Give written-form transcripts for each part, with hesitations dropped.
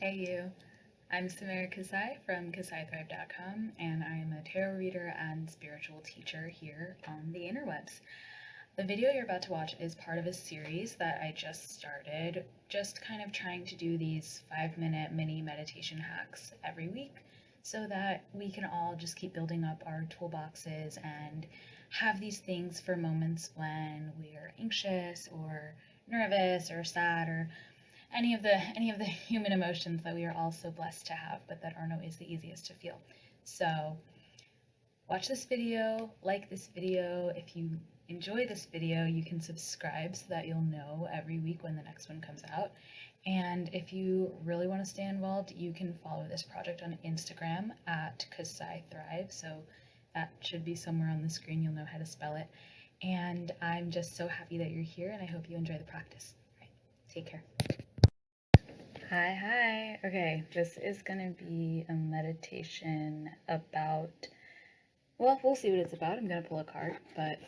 Hey you, I'm Samara from KasaiThrive.com, and I am a tarot reader and spiritual teacher here on the interwebs. The video you're about to watch is part of a series that I just started, just kind of trying to do these 5-minute mini meditation hacks every week so that we can all just keep building up our toolboxes and have these things for moments when we are anxious or nervous or sad or any of the human emotions that we are all so blessed to have, but that aren't always the easiest to feel. So watch this video, like this video. If you enjoy this video, you can subscribe so that you'll know every week when the next one comes out. And if you really want to stay involved, you can follow this project on Instagram at KasaiThrive. So that should be somewhere on the screen. You'll know how to spell it. And I'm just so happy that you're here, and I hope you enjoy the practice. All right, take care. Hi. Okay, this is going to be a meditation about, well, we'll see what it's about. I'm going to pull a card, but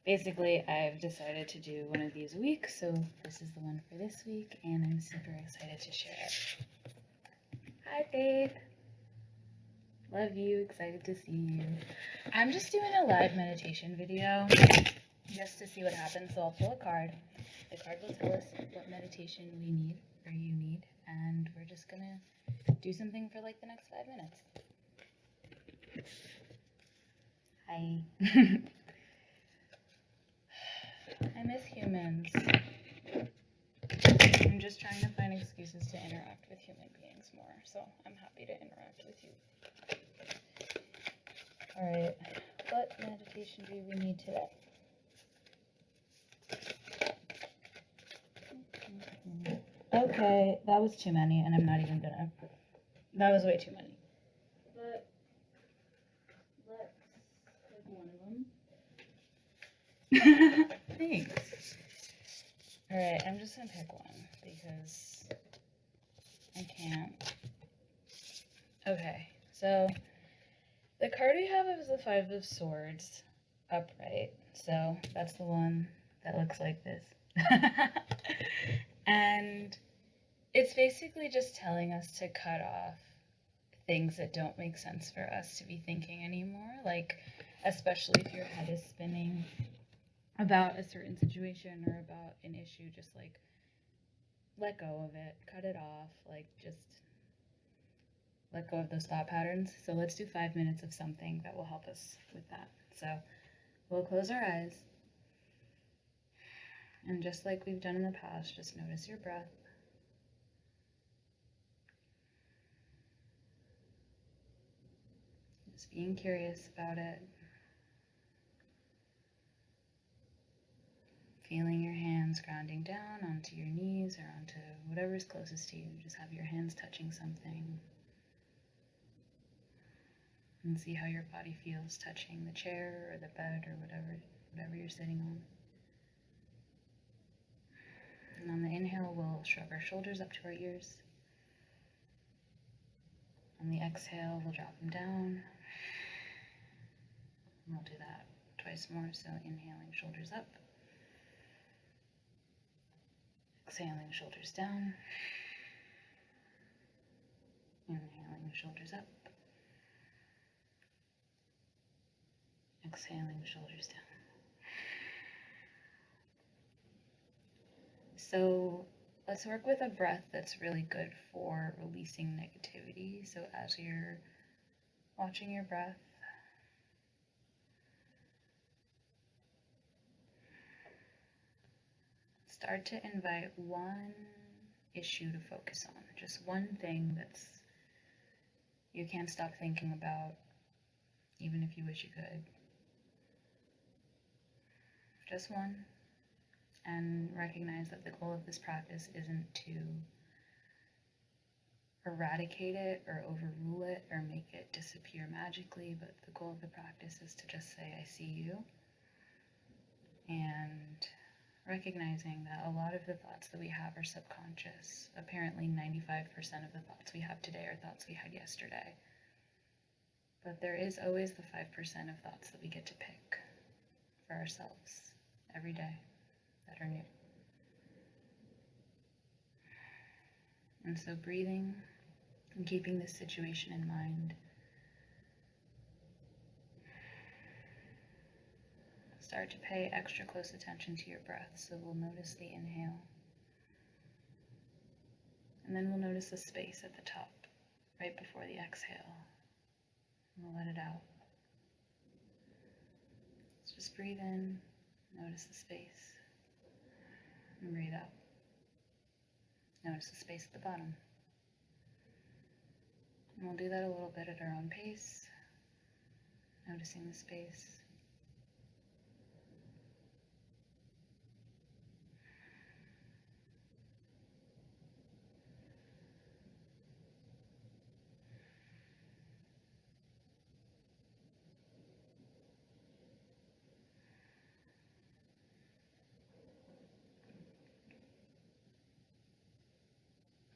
basically I've decided to do one of these a week, so this is the one for this week, and I'm super excited to share it. Hi, Faith. Love you, excited to see you. I'm just doing a live meditation video just to see what happens, so I'll pull a card. The card will tell us what meditation we need or you need, and we're just gonna do something for like the next 5 minutes. Hi. I miss humans. I'm just trying to find excuses to interact with human beings more, so I'm happy to interact with you. Alright, what meditation do we need today? Okay, that was too many, and I'm not even gonna. That was way too many. But let's pick one of them. Thanks. Alright, I'm just gonna pick one because I can't. Okay, so the card we have is the Five of Swords upright. So that's the one that looks like this. And it's basically just telling us to cut off things that don't make sense for us to be thinking anymore. Like, especially if your head is spinning about a certain situation or about an issue, just like let go of it, cut it off, like just let go of those thought patterns. So let's do 5 minutes of something that will help us with that. So we'll close our eyes. And just like we've done in the past, just notice your breath. Just being curious about it. Feeling your hands grounding down onto your knees or onto whatever's closest to you. Just have your hands touching something. And see how your body feels touching the chair or the bed or whatever you're sitting on. And on the inhale, we'll shrug our shoulders up to our ears. On the exhale, we'll drop them down. And we'll do that twice more, so inhaling, shoulders up. Exhaling, shoulders down. Inhaling, shoulders up. Exhaling, shoulders down. So let's work with a breath that's really good for releasing negativity. So as you're watching your breath, start to invite one issue to focus on. Just one thing that's you can't stop thinking about, even if you wish you could. Just one. And recognize that the goal of this practice isn't to eradicate it or overrule it or make it disappear magically, but the goal of the practice is to just say, I see you. And recognizing that a lot of the thoughts that we have are subconscious. Apparently 95% of the thoughts we have today are thoughts we had yesterday. But there is always the 5% of thoughts that we get to pick for ourselves every day that are new. And so breathing and keeping this situation in mind. Start to pay extra close attention to your breath. So we'll notice the inhale. And then we'll notice the space at the top, right before the exhale. And we'll let it out. So just breathe in, notice the space, and breathe out. Notice the space at the bottom. And we'll do that a little bit at our own pace, noticing the space.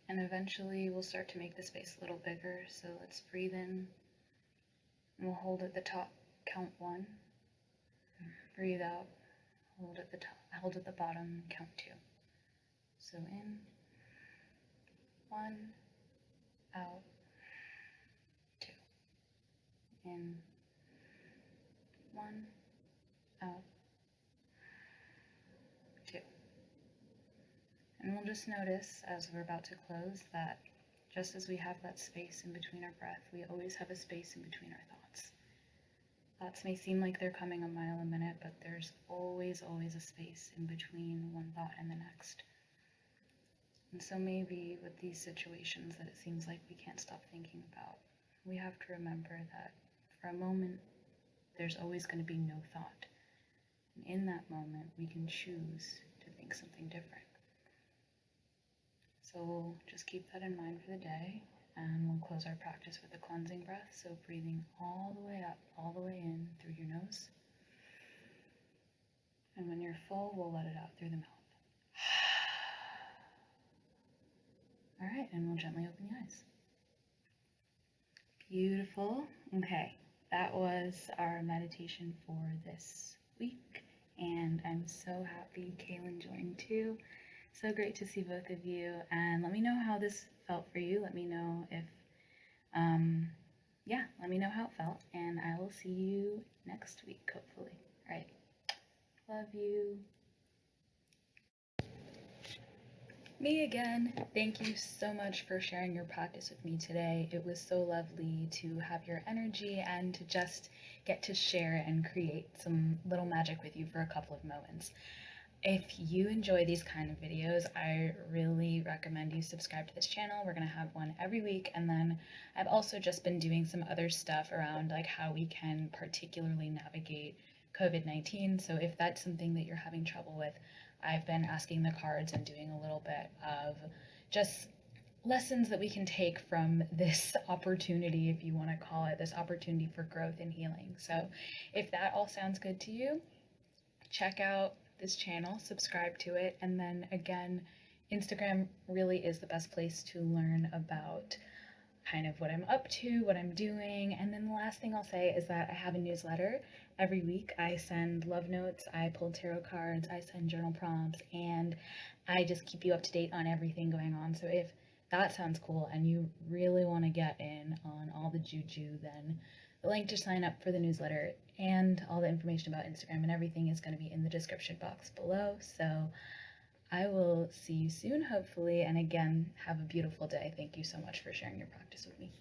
And eventually we'll start to make the space a little bigger. So let's breathe in, and we'll hold at the top, count 1. Breathe out, hold at the top, hold at the bottom, count 2. So in, 1, out, 2. In, 1, out, 2. And we'll just notice as we're about to close that just as we have that space in between our breath, we always have a space in between our thoughts. Thoughts may seem like they're coming a mile a minute, but there's always a space in between one thought and the next. And so maybe with these situations that it seems like we can't stop thinking about, we have to remember that for a moment, there's always going to be no thought. And in that moment, we can choose to think something different. So we'll just keep that in mind for the day, and we'll close our practice with a cleansing breath. So breathing all the way up, all the way in through your nose. And when you're full, we'll let it out through the mouth. All right, and we'll gently open the eyes. Beautiful. Okay, that was our meditation for this week, and I'm so happy Kaylin joined too. So great to see both of you, and let me know how this felt for you. Let me know if, let me know how it felt, and I will see you next week, hopefully. All right, love you. Me again. Thank you so much for sharing your practice with me today. It was so lovely to have your energy and to just get to share and create some little magic with you for a couple of moments. If you enjoy these kind of videos, I really recommend you subscribe to this channel. We're going to have one every week, and then I've also just been doing some other stuff around like how we can particularly navigate COVID-19. So if that's something that you're having trouble with, I've been asking the cards and doing a little bit of just lessons that we can take from this opportunity, if you want to call it, this opportunity for growth and healing. So if that all sounds good to you, check out this channel, subscribe to it, and then again, Instagram really is the best place to learn about kind of what I'm up to, what I'm doing. And then the last thing I'll say is that I have a newsletter. Every week I send love notes, I pull tarot cards, I send journal prompts, and I just keep you up to date on everything going on. So if that sounds cool and you really want to get in on all the juju, then the link to sign up for the newsletter and all the information about Instagram and everything is going to be in the description box below. So I will see you soon, hopefully. And again, have a beautiful day. Thank you so much for sharing your practice with me.